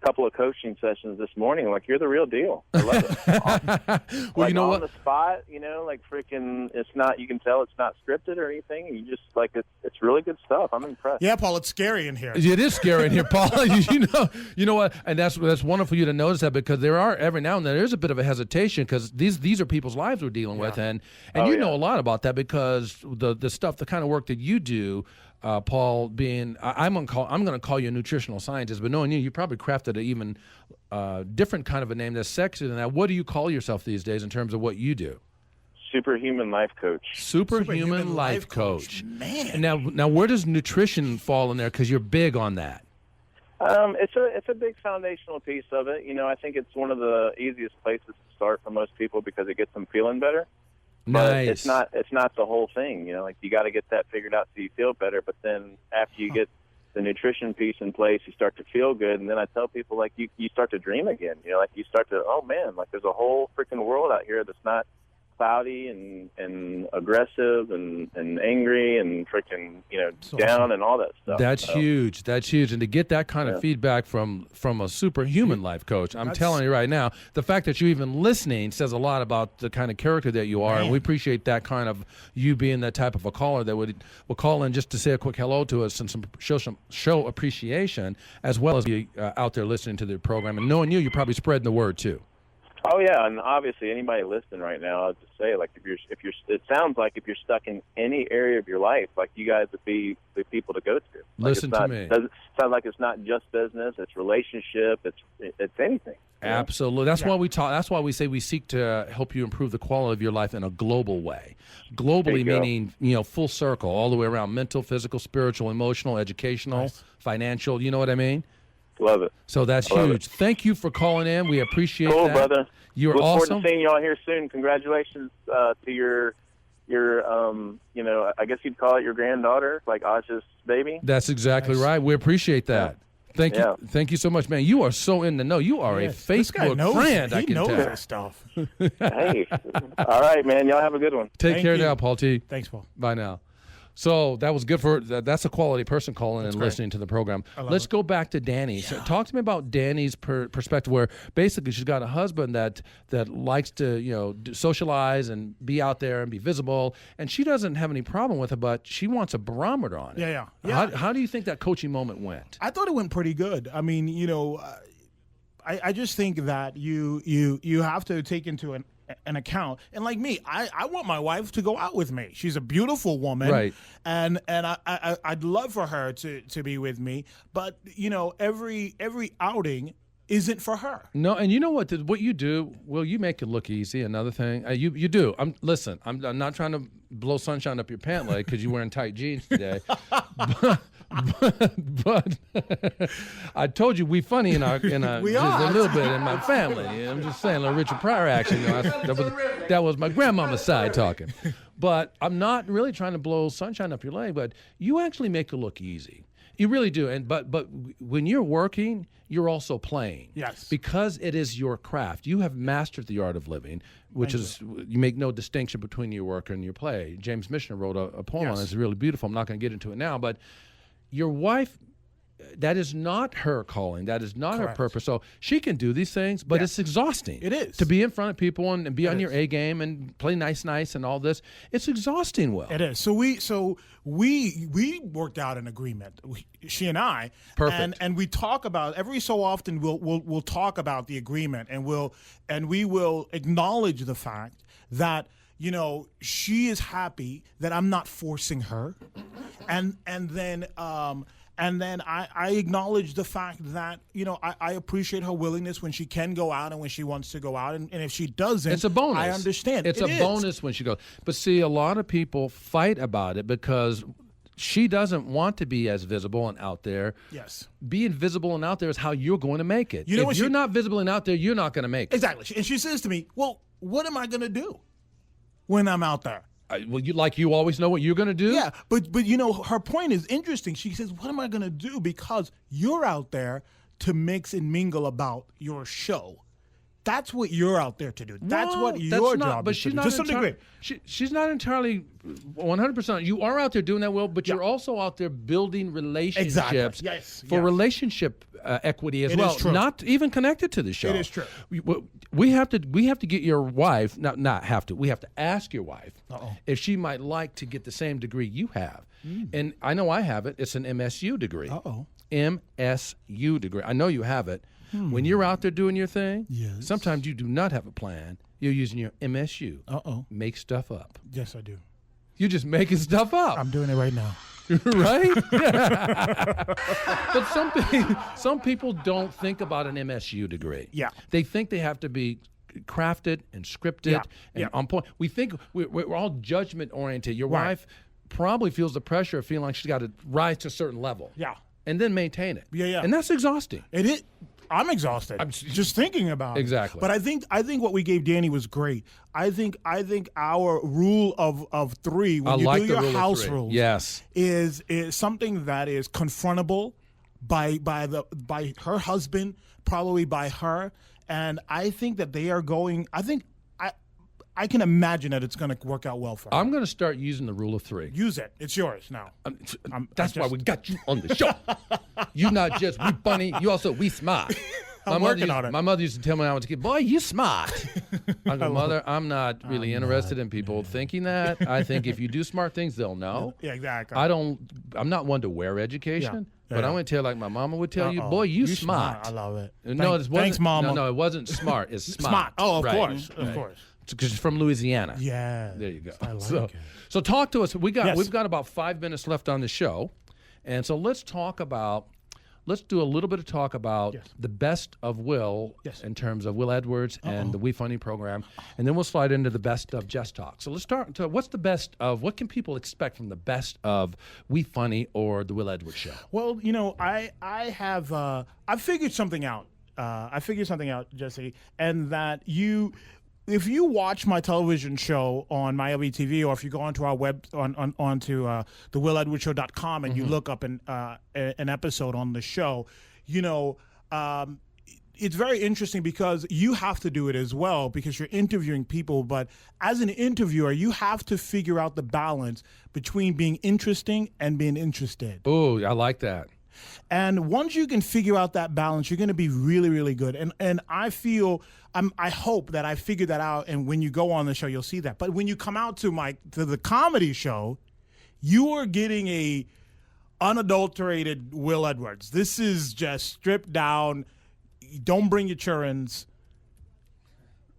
couple of coaching sessions this morning, like, you're the real deal. I love it. Well, like, you know on what? the spot, like freaking, it's not. You can tell it's not scripted or anything. You just like it's really good stuff. I'm impressed. Yeah, Paul, it's scary in here. It is scary in here, Paul. you know what? And that's wonderful for you to notice that, because there are every now and then there's a bit of a hesitation, because these are people's lives we're dealing with, and you know a lot about that because the stuff, the kind of work that you do. Paul, being I'm going to call you a nutritional scientist, but knowing you probably crafted an even different kind of a name that's sexier than that. What do you call yourself these days in terms of what you do? Superhuman life coach. Superhuman life coach. Man. Now, where does nutrition fall in there? Because you're big on that. It's a big foundational piece of it. I think it's one of the easiest places to start for most people because it gets them feeling better. Nice. But it's not the whole thing. Like, you got to get that figured out so you feel better. But then after you get the nutrition piece in place, you start to feel good. And then I tell people, like, you start to dream again. Like, you start to, oh man, like, there's a whole freaking world out here that's not cloudy and aggressive and angry and freaking down and all that stuff. That's huge. That's huge. And to get that kind of feedback from a superhuman life coach, I'm telling you right now, the fact that you're even listening says a lot about the kind of character that you are. And we appreciate that kind of you being that type of a caller that will call in just to say a quick hello to us and show appreciation, as well as be out there listening to the program. And knowing you're probably spreading the word too. Oh yeah, and obviously anybody listening right now, I'll just say, like, if you're, it sounds like if you're stuck in any area of your life, like, you guys would be the people to go to. Like, Listen to me. It sounds like it's not just business; it's relationship, it's anything. Absolutely. That's why we talk. That's why we say we seek to help you improve the quality of your life in a global way. Globally meaning, full circle, all the way around: mental, physical, spiritual, emotional, educational, financial. You know what I mean? Love it. So that's huge. Thank you for calling in. We appreciate that. Cool, brother. You're Look awesome. forward to seeing y'all here soon. Congratulations to your I guess you'd call it your granddaughter, like Asha's baby. That's exactly right. We appreciate that. Thank you. Thank you so much, man. You are so in the know. You are a Facebook friend, I can tell. He knows that stuff. Hey. All right, man. Y'all have a good one. Take care now, Paul T. Thanks, Paul. Bye now. So that was good for that's a quality person calling and listening to the program. Let's go back to Danny. So talk to me about Danny's perspective, where basically she's got a husband that likes to socialize and be out there and be visible, and she doesn't have any problem with it, but she wants a barometer on it. Yeah. How do you think that coaching moment went? I thought it went pretty good. I mean, I just think that you have to take into an account, and like me, I want my wife to go out with me. She's a beautiful woman, right? And I'd love for her to be with me, but every outing isn't for her. No, and you know what you do? Well, you make it look easy. Another thing, you do. I'm not trying to blow sunshine up your pant leg because you're wearing tight jeans today. but I told you we funny in our We just are. a little bit in my family. I'm just saying, a little Richard Pryor action. That was my grandmama's side talking. But I'm not really trying to blow sunshine up your leg. But you actually make it look easy. You really do. And but when you're working, you're also playing. Yes. Because it is your craft. You have mastered the art of living, which you make no distinction between your work and your play. James Michener wrote a poem on it. It's really beautiful. I'm not going to get into it now, but your wife, that is not her calling. That is not her purpose. So she can do these things, but it's exhausting. It is. To be in front of people and be on your A game and play nice and all this. It's exhausting, Will. It is. So we worked out an agreement. She and I. Perfect. And we talk about every so often. We'll talk about the agreement, and we will acknowledge the fact that she is happy that I'm not forcing her, and then I acknowledge the fact that I appreciate her willingness when she can go out and when she wants to go out, and if she doesn't, it's a bonus. I understand. It's a bonus when she goes. But see, a lot of people fight about it because she doesn't want to be as visible and out there. Yes. Being visible and out there is how you're going to make it. If you're not visible and out there, you're not going to make it. Exactly. And she says to me, well, what am I going to do when I'm out there? Well, you always know what you're going to do? Yeah, but her point is interesting. She says, what am I going to do? Because you're out there to mix and mingle about your show. That's what you're out there to do. That's what your job is to do. Just something great. She's not entirely 100%. You are out there doing that, Will, but you're also out there building relationships for relationship equity as well. Is true. Not even connected to the show. It is true. We have to get your wife. We have to ask your wife if she might like to get the same degree you have. And I know I have it. It's an MSU degree. MSU degree. I know you have it. When you're out there doing your thing, sometimes you do not have a plan. You're using your MSU. Make stuff up. Yes, I do. You're just making stuff up. I'm doing it right now. Right? But some people don't think about an MSU degree. Yeah. They think they have to be crafted and scripted and on point. We think we're all judgment oriented. Your wife probably feels the pressure of feeling like she's got to rise to a certain level. Yeah. And then maintain it. Yeah. And that's exhausting. It is. I'm exhausted. I'm just thinking about it. Exactly. But I think what we gave Danny was great. I think our rule of three when you do your house rules is something that is confrontable by her husband, probably by her, and I think that they are going. I can imagine that it's going to work out well for her. I'm going to start using the rule of three. Use it. It's yours now. That's why we got you on the show. You not just we funny, you also we smart. I'm working on it. My mother used to tell me when I was a kid, boy, you smart. I go, Mother, I'm not really interested in people thinking that. I think if you do smart things, they'll know. Yeah, exactly. I'm not one to wear education. But I want to tell like my mama would tell you, boy, you smart. I love it. Thanks, Mama. No, it wasn't smart. It's smart. Smart. Oh, of right. course. Of course. Because it's from Louisiana. Yeah. There you go. I like it. So talk to us. We've got about 5 minutes left on the show. And so let's do a little bit of talk about the best of Will in terms of Will Edwards and the We Funny program. And then we'll slide into the best of JessTalk. So let's start. So what's the best of, what can people expect from the best of We Funny or the Will Edwards show? Well, I figured something out. Jesse, and that if you watch my television show on my LVTV, or if you go onto our web onto the WillEdwardsShow.com and you look up an episode on the show, it's very interesting because you have to do it as well because you're interviewing people. But as an interviewer, you have to figure out the balance between being interesting and being interested. Oh, I like that. And once you can figure out that balance, you're going to be really, really good. And I hope that I figured that out. And when you go on the show, you'll see that. But when you come out to the comedy show, you are getting a unadulterated Will Edwards. This is just stripped down. Don't bring your children's.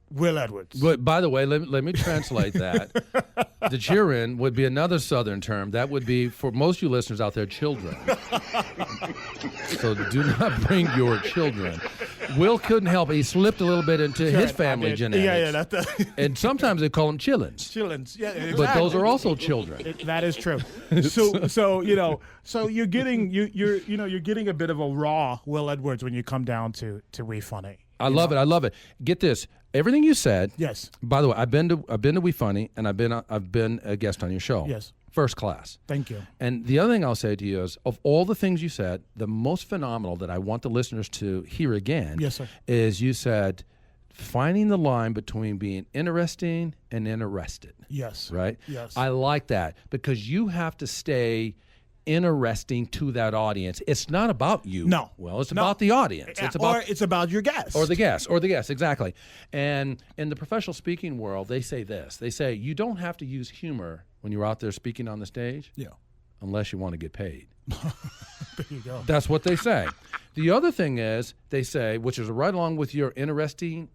Will Edwards. But by the way, let me translate that. The cheerin would be another Southern term. That would be, for most of you listeners out there, children. So do not bring your children. Will couldn't help it. He slipped a little bit into his family genetics. Yeah. And sometimes they call them chillins. Chillins, yeah, exactly. But those are also children. That is true. So you're getting you're getting a bit of a raw Will Edwards when you come down to We Funny. I love it. Get this. Everything you said. Yes. By the way, I've been to We Funny, and I've been a guest on your show. Yes. First class. Thank you. And the other thing I'll say to you is, of all the things you said, the most phenomenal that I want the listeners to hear again, yes, sir, is you said finding the line between being interesting and interested. Yes. Right? Yes. I like that because you have to stay interesting to that audience. It's not about you. No. Well, it's about the audience. It's about your guest. Or the guest, exactly. And in the professional speaking world, they say this. They say you don't have to use humor when you're out there speaking on the stage. Yeah. Unless you want to get paid. There you go. That's what they say. The other thing is they say, which is right along with your interested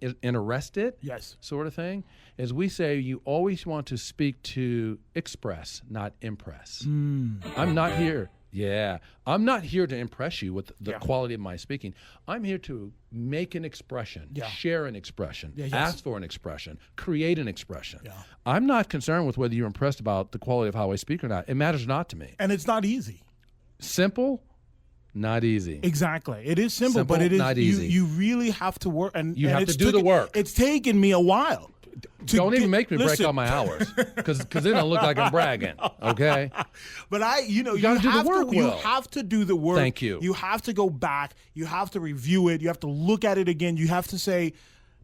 yes, sort of thing, is we say you always want to speak to express, not impress. I'm not here. Yeah. I'm not here to impress you with the quality of my speaking. I'm here to make an expression, share an expression, ask for an expression, create an expression. Yeah. I'm not concerned with whether you're impressed about the quality of how I speak or not. It matters not to me. And it's not easy. Simple, not easy. Exactly. It is simple, but it is not easy. You really have to work. And you have to do the work. It's taken me a while. Don't even make me break all my hours, because then I'll look like I'm bragging. Okay. But you have to do the work. Thank you. You have to go back. You have to review it. You have to look at it again. You have to say,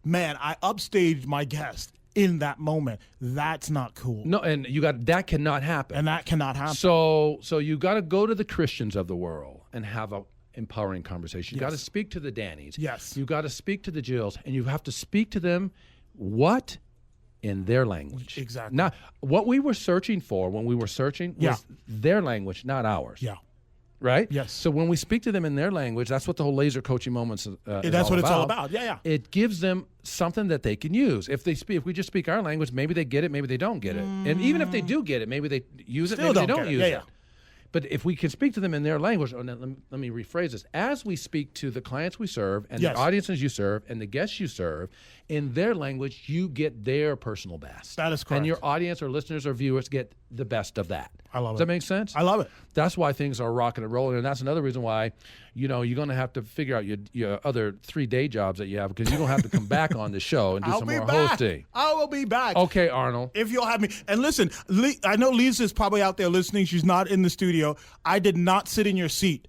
"Man, I upstaged my guest in that moment. That's not cool." No, and that cannot happen. And that cannot happen. So you got to go to the Christians of the world and have a empowering conversation. You got to speak to the Dannies. Yes. You got to speak to the Jills, and you have to speak to them. What? In their language. Exactly. Now, what we were searching for when we were searching was their language, not ours. Yeah. Right? Yes. So when we speak to them in their language, that's what the whole laser coaching moments is that's what it's all about. Yeah. It gives them something that they can use. If we just speak our language, maybe they get it, maybe they don't get it. And even if they do get it, maybe they use it, maybe they don't use it. But if we can speak to them in their language, let me rephrase this. As we speak to the clients we serve and the audiences you serve and the guests you serve, in their language, you get their personal best. That is correct. And your audience or listeners or viewers get the best of that. I love it. Does that make sense? I love it. That's why things are rocking and rolling. And that's another reason why, you're going to have to figure out your other 3 day jobs that you have, because you're going to have to come back on the show and do some more hosting. I will be back. Okay, Arnold. If you'll have me. And listen, I know Lisa's probably out there listening. She's not in the studio. I did not sit in your seat,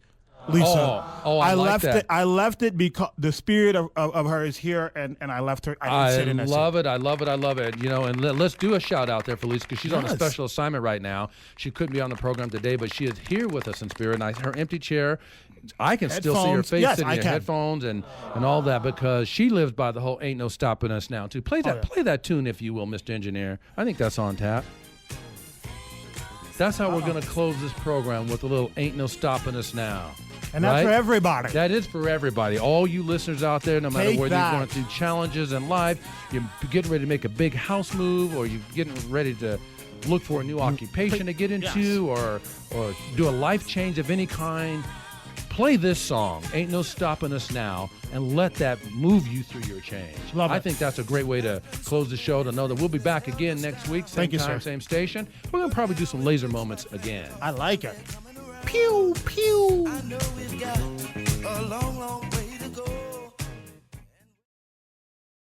Lisa. I like left that. it. I left it because the spirit of her is here, and I left her. I didn't sit in that seat. I love it. And let's do a shout out there for Lisa, because she's on a special assignment right now. She couldn't be on the program today, but she is here with us in spirit. And her empty chair, I can still see her face sitting in headphones and all that, because she lives by the whole "ain't no stopping us now" too. Play that tune, if you will, Mr. Engineer. I think that's on tap. That's how we're going to close this program, with a little "ain't no stopping us now." And that's for everybody. That is for everybody. All you listeners out there, no matter whether you're going through challenges in life, you're getting ready to make a big house move, or you're getting ready to look for a new occupation to get into, or do a life change of any kind, play this song, "Ain't No Stopping Us Now," and let that move you through your change. I think that's a great way to close the show, to know that we'll be back again next week, same time, same station. We're going to probably do some laser moments again. I like it. Pew, pew. I know we've got